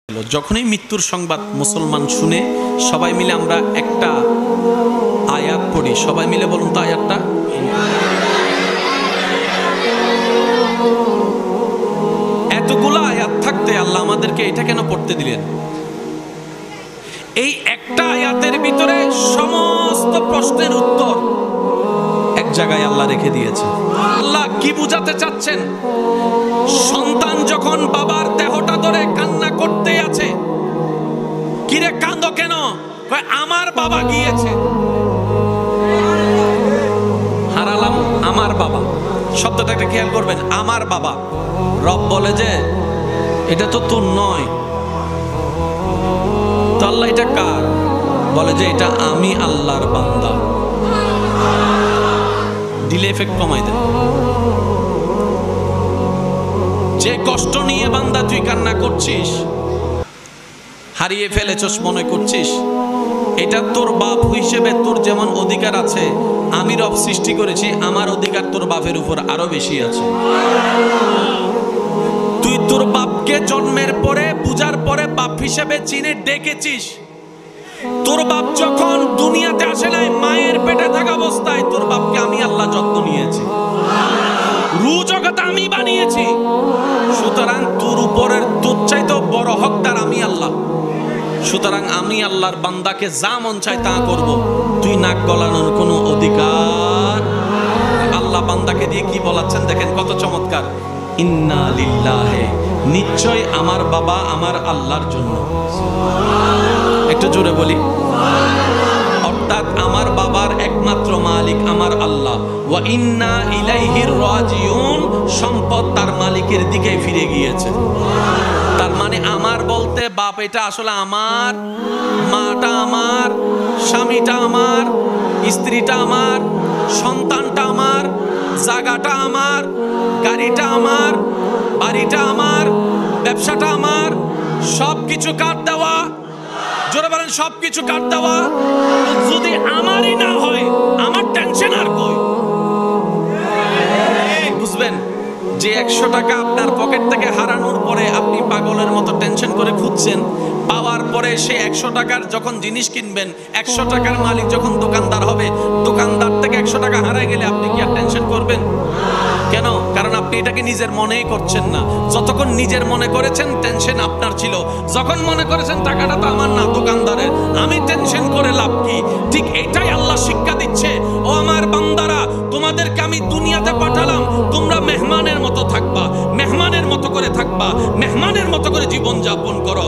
যখনই মৃত্যুর সংবাদ মুসলমান শুনে সবাই মিলে আমরা একটা আয়াত পড়ি। সবাই মিলে বলুন তো আয়াতটা। এতগুলো আয়াত থাকতে আল্লাহ আমাদেরকে এটা কেন পড়তে দিলেন? এই একটা আয়াতের ভিতরে সমস্ত প্রশ্নের উত্তর এক জায়গায় আল্লাহ রেখে দিয়েছে। আল্লাহ কি বুঝাতে চাচ্ছেন? সন্তান যখন বাবার দেহটা ধরে কান্না করতে আছে, কিরে কাঁদো কেন? আমার বাবা গিয়েছে, হারালাম আমার বাবা। শব্দটা একটা খেয়াল করবেন, আমার বাবা। রব বলে যে এটা তো তোর নয়, তো আল্লাহ এটা কার? বলে যে এটা আমি আল্লাহর বান্দা। ডিলে এফেক্ট কমাই দেন। যে কষ্ট নিয়ে বান্দা তুই কান্না করছিস, হারিয়ে ফেলেছস মনে করছিস, এটা তোর বাপ হিসেবে তোর যেমন অধিকার আছে, আমি রব সৃষ্টি করেছি, আমার অধিকার তোর বাপের উপর আরো বেশি আছে। তুই তোর বাপকে জন্মের পরে বুঝার পরে বাপ হিসেবে চিনে ডেকেছিস। তোর বাপ যখন দুনিয়াতে আসে নাই, মায়ের পেটে থাকা অবস্থায় তোর বাপকে আমি আল্লাহ যত্ন নিয়েছি, রূহ জগৎ আমি বানিয়েছি। সুতরাং তোর উপরের তোর চাইতে বড় হকদার আমি আল্লাহ। সুতরাং আমি আল্লাহর বান্দাকে যা মন চায় তা করব, তুই নাক গলানোর কোনো অধিকার। আল্লাহ বান্দাকে দিয়ে কি বলাচ্ছেন দেখেন, কত চমৎকার। ইন্না লিল্লাহি, নিশ্চয় আমার বাবা আমার আল্লাহর জন্য। একটু জোরে বলি। অর্থাৎ আমার বাবার একমাত্র মালিক আমার আল্লাহ। ওয়া ইন্না ইলাইহি রাজিউন, সম্পদ তার মালিকের দিকে ফিরে গিয়েছে। তার মানে আমার বলতে বাপ এটা আসলে আমার, মাটা আমার, স্বামীটা আমার, স্ত্রীটা আমার, সন্তানটা আমার, জায়গাটা আমার, গাড়িটা আমার, বাড়িটা আমার, ব্যবসাটা আমার, সবকিছু কার দেওয়া? জোরে বলেন, সবকিছু কার দেওয়া? যদি আমারই না হয় আমার টেনশন আর কই? বুঝবেন যে 100 টাকা আপনার পকেট থেকে হারানোর পরে আপনি পাগলের মতো টেনশন করে খুঁজছেন, পাওয়ার পরে সেই 100 টাকার যখন জিনিস কিনবেন, 100 টাকার মালিক যখন দোকানদার হবে, দোকানদার থেকে 100 টাকা হারায় গেলে আপনি কি আর টেনশন করবেন? কেন? কারণ আপনি এটাকে নিজের মনেই করছেন না। যতক্ষণ নিজের মনে করেছেন টেনশন আপনার ছিল, যখন মনে করেছেন টাকাটা তো আমার না, দোকানদারের, আমি টেনশন করে লাভ কি? ঠিক এটাই আল্লাহ শিক্ষা দিচ্ছে, ও আমার বান্দারা, তোমাদেরকে আমি দুনিয়াতে পাঠালাম, তোমরা মেহমানের মতো থাকবা, মেহমানের মতো করে থাকবা, মেহমানের মতো করে জীবন যাপন করো।